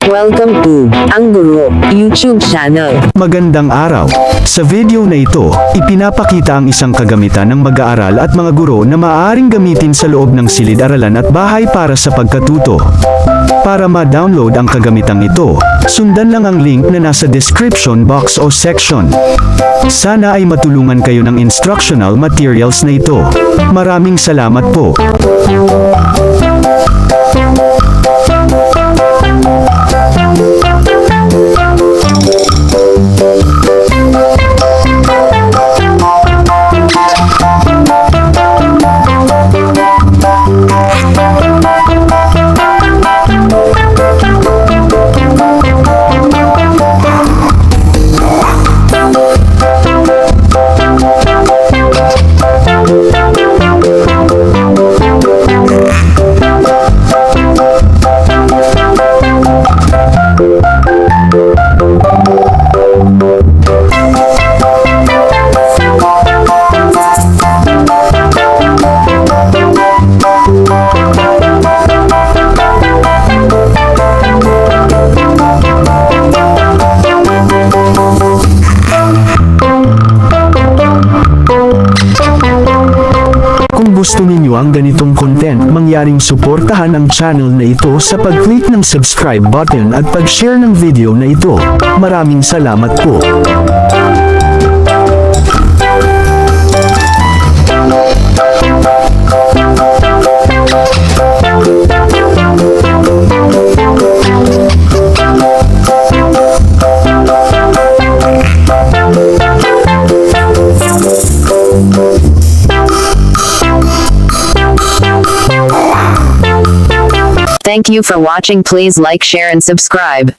Welcome to Ang Guro YouTube channel. Magandang araw. Sa video na ito, ipinapakita ang isang kagamitan ng mag-aaral at mga guro na maaaring gamitin sa loob ng silid-aralan at bahay para sa pagkatuto. Para ma-download ang kagamitang ito, sundan lang ang link na nasa description box o section. Sana ay matulungan kayo ng instructional materials na ito. Maraming salamat po. Kung gusto ninyo ang ganitong content, mangyaring suportahan ang channel na ito sa pag-click ng subscribe button at pag-share ng video na ito. Maraming salamat po. Thank you for watching. Please like, share and subscribe.